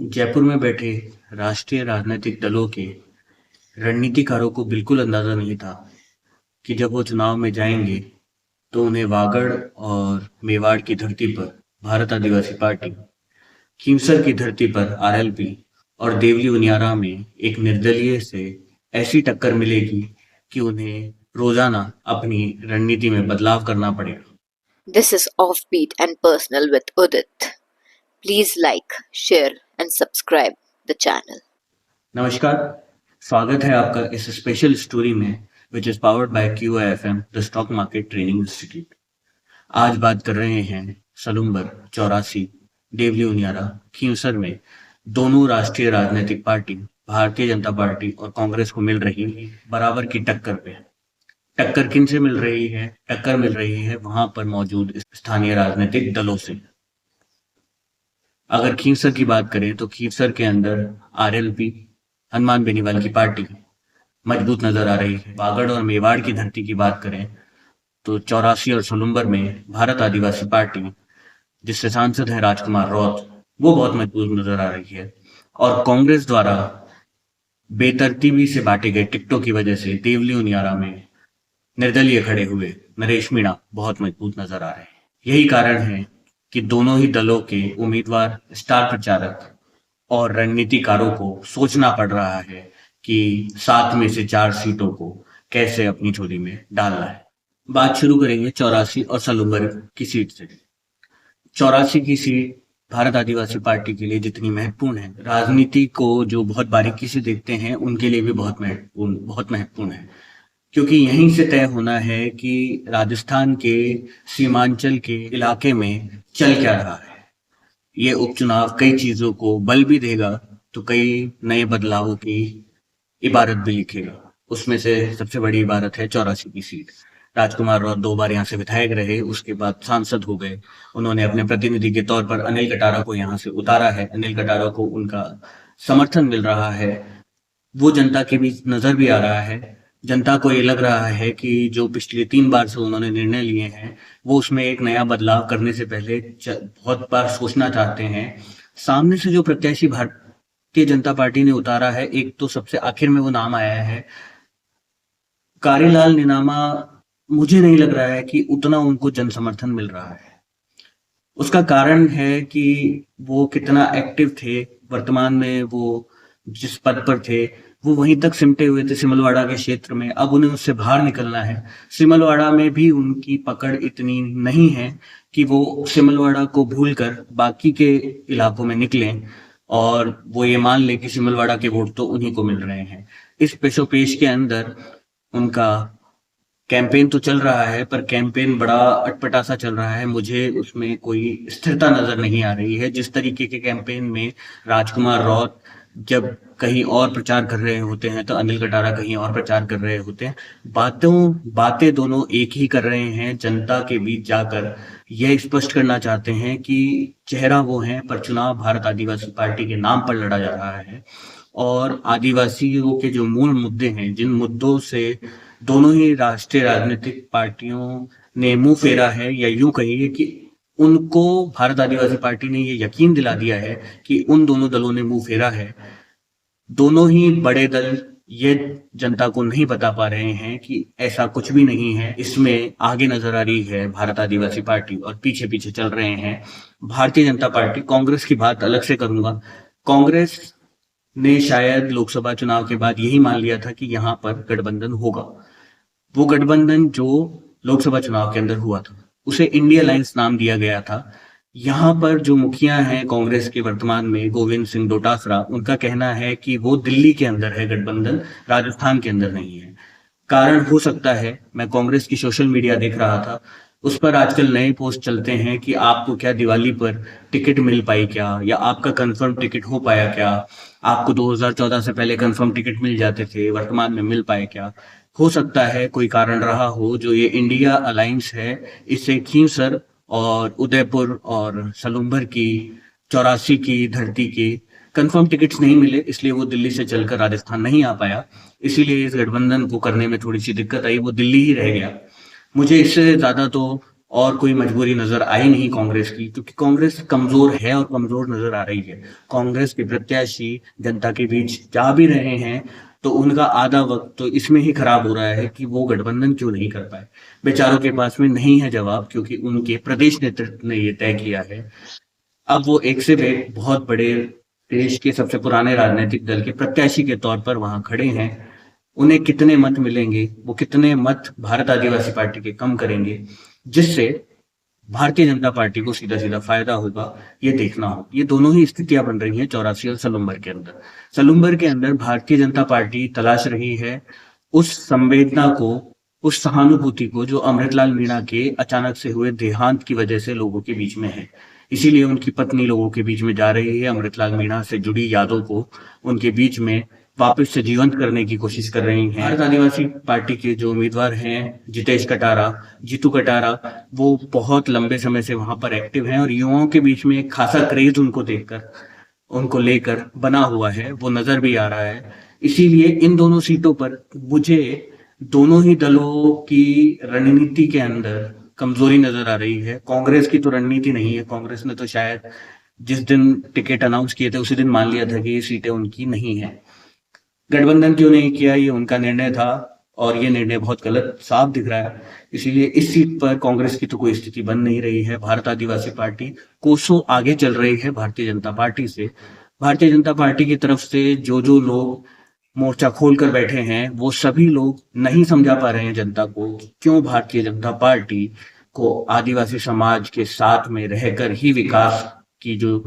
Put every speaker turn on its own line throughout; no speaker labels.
जयपुर में बैठे राष्ट्रीय राजनीतिक दलों के रणनीतिकारों को बिल्कुल अंदाजा नहीं था कि जब वो चुनाव में जाएंगे तो उन्हें वागड़ और मेवाड़ की धरती पर भारत आदिवासी पार्टी, खींवसर की धरती पर आरएलपी और देवली उनियारा में एक निर्दलीय से ऐसी टक्कर मिलेगी कि उन्हें रोजाना अपनी रणनीति में बदलाव करना पड़ेगा।
This is Offbeat and Personal with Udit. Please like, share and subscribe the channel.
नमस्कार, स्वागत है आपका इस स्पेशल स्टोरी में which is powered by QIFM the stock market training institute. आज बात कर रहे हैं सलूम्बर, चौरासी, देवली उनियारा, खींवसर में दोनों राष्ट्रीय राजनीतिक पार्टी भारतीय जनता पार्टी और कांग्रेस को मिल रही बराबर की टक्कर पे। टक्कर किन से मिल रही है? टक्कर मिल रही है वहां पर मौजूद स्थानीय राजनीतिक दलों से। अगर खींवसर की बात करें तो खींवसर के अंदर आरएलपी, हनुमान बेनीवाल की पार्टी मजबूत नजर आ रही है। वागड़ और मेवाड़ की धरती की बात करें तो चौरासी और सलूम्बर में भारत आदिवासी पार्टी, जिससे सांसद है राजकुमार रौत, वो बहुत मजबूत नजर आ रही है। और कांग्रेस द्वारा बेतरतीबी से बांटे गए टिकटों की वजह से देवली उनियारा में निर्दलीय खड़े हुए नरेश मीणा बहुत मजबूत नजर आ रहे हैं। यही कारण है कि दोनों ही दलों के उम्मीदवार, स्टार प्रचारक और रणनीतिकारों को सोचना पड़ रहा है कि 7 में से 4 सीटों को कैसे अपनी झोली में डालना है। बात शुरू करेंगे चौरासी और सलूम्बर की सीट से। चौरासी की सीट भारत आदिवासी पार्टी के लिए जितनी महत्वपूर्ण है, राजनीति को जो बहुत बारीकी से देखते हैं उनके लिए भी बहुत महत्वपूर्ण है, क्योंकि यहीं से तय होना है कि राजस्थान के सीमांचल के इलाके में चल क्या रहा है। ये उपचुनाव कई चीजों को बल भी देगा तो कई नए बदलावों की इबारत भी लिखेगा। उसमें से सबसे बड़ी इबारत है चौरासी की सीट। राजकुमार रौत 2 बार यहाँ से विधायक रहे, उसके बाद सांसद हो गए। उन्होंने अपने प्रतिनिधि के तौर पर अनिल कटारा को यहाँ से उतारा है। अनिल कटारा को उनका समर्थन मिल रहा है, वो जनता के बीच नजर भी आ रहा है। जनता को ये लग रहा है कि जो पिछले 3 बार से उन्होंने निर्णय लिए हैं वो उसमें एक नया बदलाव करने से पहले बहुत बार सोचना चाहते हैं। सामने से जो प्रत्याशी भारतीय जनता पार्टी ने उतारा है, एक तो सबसे आखिर में वो नाम आया है कारीलाल निनामा, मुझे नहीं लग रहा है कि उतना उनको जन समर्थन मिल रहा है। उसका कारण है कि वो कितना एक्टिव थे, वर्तमान में वो जिस पद पर थे वो वहीं तक सिमटे हुए थे सिमलवाड़ा के क्षेत्र में। अब उन्हें उससे बाहर निकलना है। सिमलवाड़ा में भी उनकी पकड़ इतनी नहीं है कि वो सिमलवाड़ा को भूलकर बाकी के इलाकों में निकलें और वो ये मान लें कि सिमलवाड़ा के वोट तो उन्हीं को मिल रहे हैं। इस पेशोपेश के अंदर उनका कैंपेन तो चल रहा है, पर कैंपेन बड़ा अटपटा सा चल रहा है। मुझे उसमें कोई स्थिरता नजर नहीं आ रही है। जिस तरीके के कैंपेन में राजकुमार रौत जब कहीं और प्रचार कर रहे होते हैं तो अनिल कटारा कहीं और प्रचार कर रहे होते हैं। बातें दोनों एक ही कर रहे हैं। जनता के बीच जाकर यह स्पष्ट करना चाहते हैं कि चेहरा वो है, पर चुनाव भारत आदिवासी पार्टी के नाम पर लड़ा जा रहा है। और आदिवासियों के जो मूल मुद्दे हैं, जिन मुद्दों से दोनों ही राष्ट्रीय राजनीतिक पार्टियों ने मुंह फेरा है, या यूं कहिए कि उनको भारत आदिवासी पार्टी ने ये यकीन दिला दिया है कि उन दोनों दलों ने मुंह फेरा है। दोनों ही बड़े दल ये जनता को नहीं बता पा रहे हैं कि ऐसा कुछ भी नहीं है। इसमें आगे नजर आ रही है भारत आदिवासी पार्टी और पीछे पीछे चल रहे हैं भारतीय जनता पार्टी। कांग्रेस की बात अलग से करूंगा। कांग्रेस ने शायद लोकसभा चुनाव के बाद यही मान लिया था कि यहाँ पर गठबंधन होगा। वो गठबंधन जो लोकसभा चुनाव के अंदर हुआ था उसे इंडिया अलायंस नाम दिया गया था। यहाँ पर जो मुखिया हैं कांग्रेस के वर्तमान में, गोविंद सिंह डोटासरा, उनका कहना है कि वो दिल्ली के अंदर है गठबंधन, राजस्थान के अंदर नहीं है। कारण हो सकता है, मैं कांग्रेस की सोशल मीडिया देख रहा था, उस पर आजकल नए पोस्ट चलते हैं कि आपको क्या दिवाली पर टिकट मिल पाई क्या, या आपका कंफर्म टिकट हो पाया क्या, आपको 2014 से पहले कंफर्म टिकट मिल जाते थे, वर्तमान में मिल पाए क्या। हो सकता है कोई कारण रहा हो जो ये इंडिया अलायंस है, इससे खींवसर और उदयपुर और सलूम्बर की, चौरासी की धरती के कंफर्म टिकट्स नहीं मिले, इसलिए वो दिल्ली से चलकर राजस्थान नहीं आ पाया। इसीलिए इस गठबंधन को करने में थोड़ी सी दिक्कत आई, वो दिल्ली ही रह गया। मुझे इससे ज्यादा तो और कोई मजबूरी नजर आई नहीं कांग्रेस की, क्योंकि कांग्रेस कमजोर है और कमजोर नजर आ रही है। कांग्रेस के प्रत्याशी जनता के बीच जा भी रहे हैं तो उनका आधा वक्त तो इसमें ही खराब हो रहा है कि वो गठबंधन क्यों नहीं कर पाए। बेचारों के पास में नहीं है जवाब, क्योंकि उनके प्रदेश नेतृत्व ने ये तय किया है। अब वो एक से एक बहुत बड़े देश के सबसे पुराने राजनीतिक दल के प्रत्याशी के तौर पर वहां खड़े हैं। उन्हें कितने मत मिलेंगे, वो कितने मत भारत आदिवासी पार्टी के कम करेंगे, जिससे भारतीय जनता पार्टी को सीधा सीधा फायदा होगा, ये देखना हो। ये दोनों ही स्थितियां बन रही हैं 84 और सलूम्बर के अंदर। सलूम्बर के अंदर भारतीय जनता पार्टी तलाश रही है उस संवेदना को, उस सहानुभूति को जो अमृतलाल मीणा के अचानक से हुए देहांत की वजह से लोगों के बीच में है। इसीलिए उनकी पत्नी लोगों के बीच में जा रही है, अमृतलाल मीणा से जुड़ी यादों को उनके बीच में वापस से जीवंत करने की कोशिश कर रही हैं। भारत आदिवासी पार्टी के जो उम्मीदवार हैं जितेश कटारा, जीतू कटारा, वो बहुत लंबे समय से वहां पर एक्टिव हैं और युवाओं के बीच में एक खासा क्रेज उनको लेकर बना हुआ है, वो नजर भी आ रहा है। इसीलिए इन दोनों सीटों पर मुझे दोनों ही दलों की रणनीति के अंदर कमजोरी नजर आ रही है। कांग्रेस की तो रणनीति नहीं है। कांग्रेस ने तो शायद जिस दिन टिकट अनाउंस किए थे उसी दिन मान लिया था कि ये सीटें उनकी नहीं है। गठबंधन क्यों नहीं किया, ये उनका निर्णय था और ये निर्णय बहुत गलत साफ दिख रहा है। इसीलिए इस सीट पर कांग्रेस की तो कोई स्थिति बन नहीं रही है। भारत आदिवासी पार्टी कोसों आगे चल रही है भारतीय जनता पार्टी से। भारतीय जनता पार्टी की तरफ से जो जो लोग मोर्चा खोल कर बैठे हैं, वो सभी लोग नहीं समझा पा रहे हैं जनता को क्यों भारतीय जनता पार्टी को आदिवासी समाज के साथ में रहकर ही विकास की जो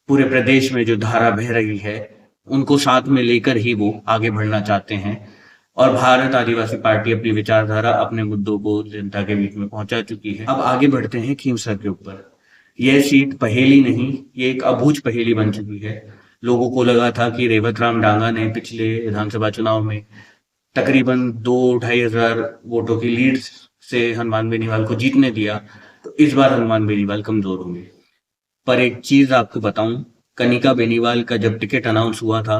पूरे प्रदेश में जो धारा बह रही है, उनको साथ में लेकर ही वो आगे बढ़ना चाहते हैं। और भारत आदिवासी पार्टी अपनी विचारधारा, अपने मुद्दों को जनता के बीच में पहुंचा चुकी है। अब आगे बढ़ते हैं खींवसर के ऊपर। यह सीट पहेली नहीं, ये एक अबूझ पहेली बन चुकी है। लोगों को लगा था कि रेवत राम डांगा ने पिछले विधानसभा चुनाव में तकरीबन 2-2.5 हजार वोटों की लीड से हनुमान बेनीवाल को जीतने दिया, तो इस बार हनुमान बेनीवाल कमजोर होंगे। पर एक चीज आपको बताऊं, कनिका बेनीवाल का जब टिकट अनाउंस हुआ था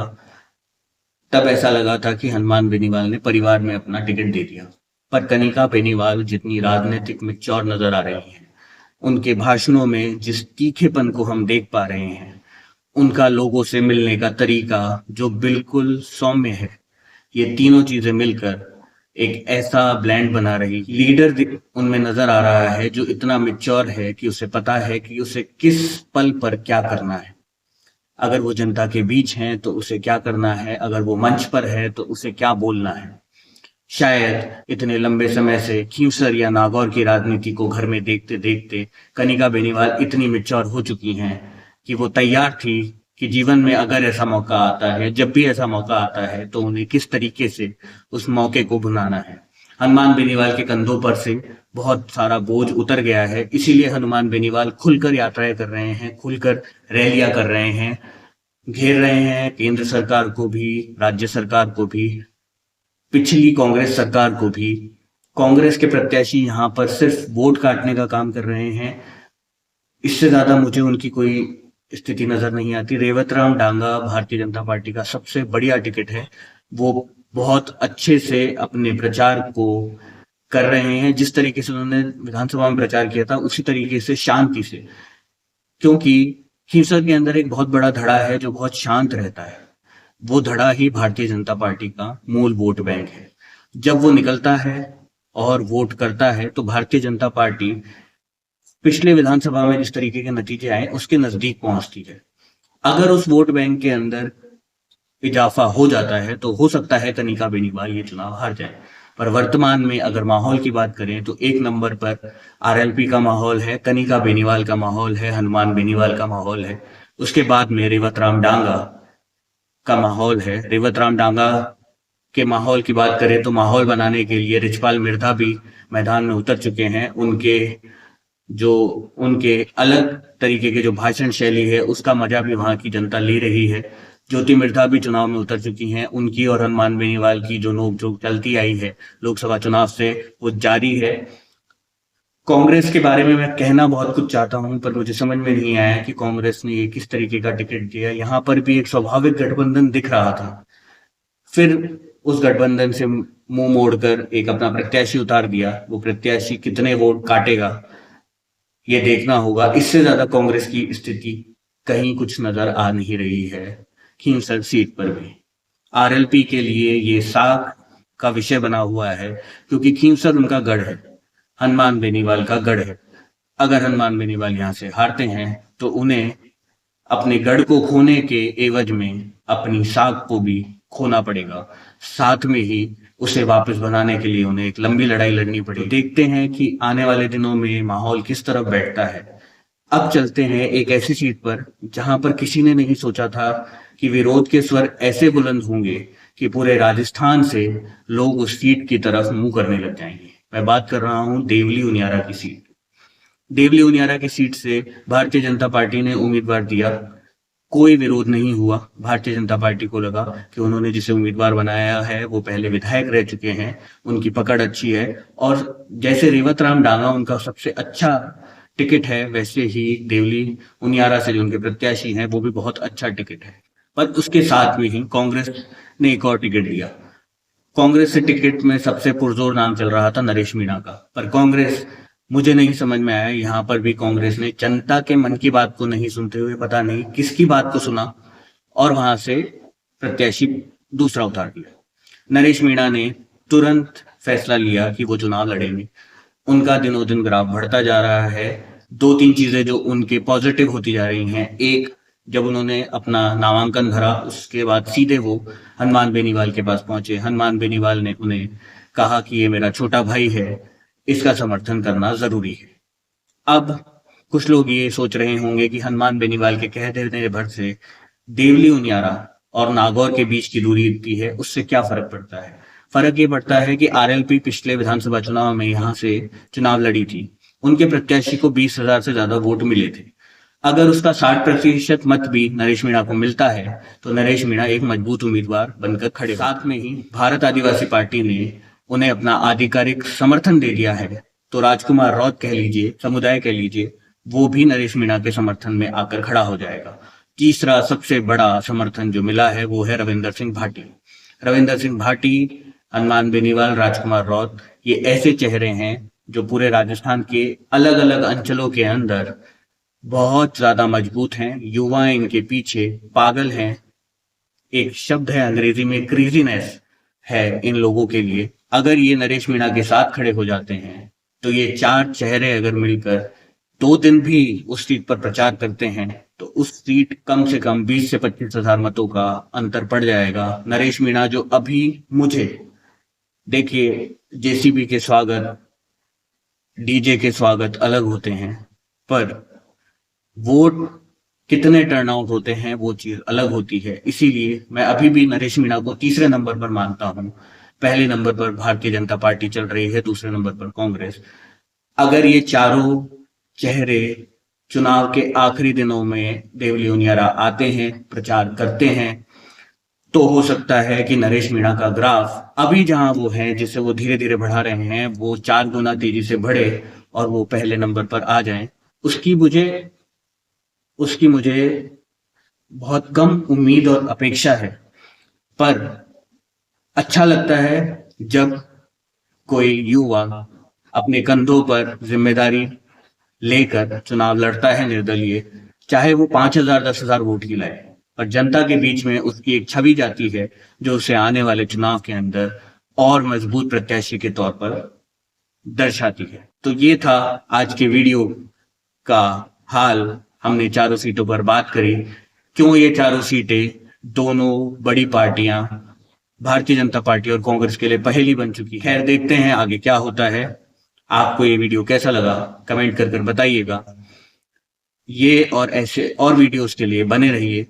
तब ऐसा लगा था कि हनुमान बेनीवाल ने परिवार में अपना टिकट दे दिया। पर कनिका बेनीवाल जितनी राजनीतिक मैच्योर नजर आ रही हैं, उनके भाषणों में जिस तीखेपन को हम देख पा रहे हैं, उनका लोगों से मिलने का तरीका जो बिल्कुल सौम्य है, ये तीनों चीजें मिलकर एक ऐसा ब्लेंड बना रही लीडर उनमें नजर आ रहा है जो इतना मैच्योर है कि उसे पता है कि उसे किस पल पर क्या करना है। अगर वो जनता के बीच है तो उसे क्या करना है, अगर वो मंच पर है तो उसे क्या बोलना है। शायद इतने लंबे समय से खींवसर या नागौर की राजनीति को घर में देखते देखते कनिका बेनीवाल इतनी मैच्योर हो चुकी हैं कि वो तैयार थी कि जीवन में अगर ऐसा मौका आता है, जब भी ऐसा मौका आता है, तो उन्हें किस तरीके से उस मौके को भुनाना है। हनुमान बेनीवाल के कंधों पर से बहुत सारा बोझ उतर गया है, इसीलिए हनुमान बेनीवाल खुलकर यात्राएं कर रहे हैं, खुलकर रैलियां कर रहे हैं, घेर रहे हैं केंद्र सरकार को भी, राज्य सरकार को भी, पिछली कांग्रेस सरकार को भी। कांग्रेस के प्रत्याशी यहाँ पर सिर्फ वोट काटने का काम कर रहे हैं, इससे ज्यादा मुझे उनकी कोई स्थिति नजर नहीं आती। रेवत राम डांगा भारतीय जनता पार्टी का सबसे बढ़िया टिकट है। वो बहुत अच्छे से अपने प्रचार को कर रहे हैं, जिस तरीके से उन्होंने विधानसभा में प्रचार किया था उसी तरीके से शांति से, क्योंकि खींवसर के अंदर एक बहुत बड़ा धड़ा है जो बहुत शांत रहता है। वो धड़ा ही भारतीय जनता पार्टी का मूल वोट बैंक है। जब वो निकलता है और वोट करता है तो भारतीय जनता पार्टी पिछले विधानसभा में जिस तरीके के नतीजे आए उसके नजदीक पहुंचती है। अगर उस वोट बैंक के अंदर इजाफा हो जाता है तो हो सकता है कनिका बेनीवाल ये चुनाव हार जाए। पर वर्तमान में अगर माहौल की बात करें तो एक नंबर पर आरएलपी का माहौल है, कनिका बेनीवाल का माहौल है, हनुमान बेनीवाल का माहौल है। उसके बाद में रेवत राम डांगा का माहौल है। रेवत राम डांगा के माहौल की बात करें तो माहौल बनाने के लिए रिचपाल मिर्धा भी मैदान में उतर चुके हैं। उनके अलग तरीके के जो भाषण शैली है उसका मजा भी वहां की जनता ले रही है। ज्योति मिर्धा भी चुनाव में उतर चुकी हैं। उनकी और हनुमान बेनीवाल की जो नोकझोंक चलती आई है लोकसभा चुनाव से, वो जारी है। कांग्रेस के बारे में मैं कहना बहुत कुछ चाहता हूं, पर मुझे समझ में नहीं आया कि कांग्रेस ने ये किस तरीके का टिकट दिया। यहाँ पर भी एक स्वाभाविक गठबंधन दिख रहा था, फिर उस गठबंधन से मुंह मोड़कर एक अपना प्रत्याशी उतार दिया। वो प्रत्याशी कितने वोट काटेगा ये देखना होगा। इससे ज्यादा कांग्रेस की स्थिति कहीं कुछ नजर आ नहीं रही है खींवसर सीट पर भी। आरएलपी के लिए ये साख का विषय बना हुआ है, क्योंकि खींवसर उनका गढ़ है, हनुमान बेनीवाल का गढ़ है। अगर हनुमान बेनीवाल यहाँ से हारते हैं तो उन्हें अपने गढ़ को खोने के एवज में अपनी साख को भी खोना पड़ेगा। साथ में ही उसे वापस बनाने के लिए उन्हें एक लंबी लड़ाई लड़नी पड़ेगी। देखते हैं कि आने वाले दिनों में माहौल किस तरफ बैठता है। अब चलते हैं एक ऐसी सीट पर जहां पर किसी ने नहीं सोचा था कि विरोध के स्वर ऐसे बुलंद होंगे कि पूरे राजस्थान से लोग उस सीट की तरफ मुंह करने लग जाएंगे। मैं बात कर रहा हूं देवली उनियारा की सीट। देवली उनियारा की सीट से भारतीय जनता पार्टी ने उम्मीदवार दिया, कोई विरोध नहीं हुआ। भारतीय जनता पार्टी को लगा कि उन्होंने जिसे उम्मीदवार बनाया है वो पहले विधायक रह चुके हैं, उनकी पकड़ अच्छी है, और जैसे रेवत राम डांगा उनका सबसे अच्छा टिकट है, वैसे ही देवली उनियारा से जो उनके प्रत्याशी हैं वो भी बहुत अच्छा टिकट है। पर उसके साथ में ही कांग्रेस ने एक और टिकट दिया। कांग्रेस से टिकट में सबसे पुरजोर नाम चल रहा था नरेश मीणा का, पर कांग्रेस, मुझे नहीं समझ में आया, यहाँ पर भी कांग्रेस ने जनता के मन की बात को नहीं सुनते हुए पता नहीं किसकी बात को सुना और वहां से प्रत्याशी दूसरा उतार दिया। नरेश मीणा ने तुरंत फैसला लिया कि वो चुनाव लड़ेंगे। उनका दिनों दिन ग्राफ बढ़ता जा रहा है। दो तीन चीजें जो उनके पॉजिटिव होती जा रही हैं। एक, जब उन्होंने अपना नामांकन भरा उसके बाद सीधे वो हनुमान बेनीवाल के पास पहुंचे। हनुमान बेनीवाल ने उन्हें कहा कि ये मेरा छोटा भाई है, इसका समर्थन करना जरूरी है। अब कुछ लोग ये सोच रहे होंगे कि हनुमान बेनीवाल के कह देने भर से देवली उनियारा और नागौर के बीच की दूरी इतनी है, उससे क्या फर्क पड़ता है। फर्क ये पड़ता है कि आरएलपी पिछले विधानसभा चुनाव में यहाँ से चुनाव लड़ी थी, उनके प्रत्याशी को 20,000 से ज्यादा वोट मिले थे। अगर उसका 60% मत भी नरेश मीणा को मिलता है तो नरेश मीणा एक मजबूत उम्मीदवार बनकर खड़े। साथ में ही भारत आदिवासी पार्टी ने उन्हें अपना आधिकारिक समर्थन दे दिया है, तो राजकुमार रौत कह लीजिए, समुदाय कह लीजिए, वो भी नरेश मीणा के समर्थन में आकर खड़ा हो जाएगा। तीसरा सबसे बड़ा समर्थन जो मिला है वो है रविंदर सिंह भाटी। रविंदर सिंह भाटी, हनुमान बेनीवाल, राजकुमार रौत, ये ऐसे चेहरे हैं जो पूरे राजस्थान के अलग अलग अंचलों के अंदर बहुत ज्यादा मजबूत हैं। युवा इनके पीछे पागल हैं। एक शब्द है अंग्रेजी में क्रेजीनेस है इन लोगों के लिए। अगर ये नरेश मीणा के साथ खड़े हो जाते हैं तो ये चार चेहरे अगर मिलकर 2 दिन भी उस सीट पर प्रचार करते हैं तो उस सीट कम से कम 20 से 25,000 मतों का अंतर पड़ जाएगा। नरेश मीणा जो अभी, मुझे देखिए, जेसीबी के स्वागत, डीजे के स्वागत अलग होते हैं, पर वोट कितने टर्नआउट होते हैं वो चीज अलग होती है। इसीलिए मैं अभी भी नरेश मीणा को तीसरे नंबर पर मानता हूं। पहले नंबर पर भारतीय जनता पार्टी चल रही है, दूसरे नंबर पर कांग्रेस। अगर ये चारों चेहरे चुनाव के आखिरी दिनों में देवली उनियारा आते हैं, प्रचार करते हैं, तो हो सकता है कि नरेश मीणा का ग्राफ अभी जहां वो है, जिसे वो धीरे धीरे बढ़ा रहे हैं, वो 4 गुना तेजी से बढ़े और वो पहले नंबर पर आ जाएं। उसकी मुझे बहुत कम उम्मीद और अपेक्षा है, पर अच्छा लगता है जब कोई युवा अपने कंधों पर जिम्मेदारी लेकर चुनाव लड़ता है निर्दलीय, चाहे वो 5,000 10,000 वोट ही लाए, पर जनता के बीच में उसकी एक छवि जाती है जो उसे आने वाले चुनाव के अंदर और मजबूत प्रत्याशी के तौर पर दर्शाती है। तो ये था आज के वीडियो का हाल। हमने चारों सीटों पर बात करी, क्यों ये चारों सीटें, दोनों बड़ी पार्टियां भारतीय जनता पार्टी और कांग्रेस के लिए पहेली बन चुकी। खैर, देखते हैं आगे क्या होता है। आपको ये वीडियो कैसा लगा कमेंट कर बताइएगा। ये और ऐसे और वीडियोस के लिए बने रहिए,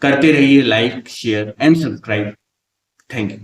करते रहिए like, share and subscribe. Thank you.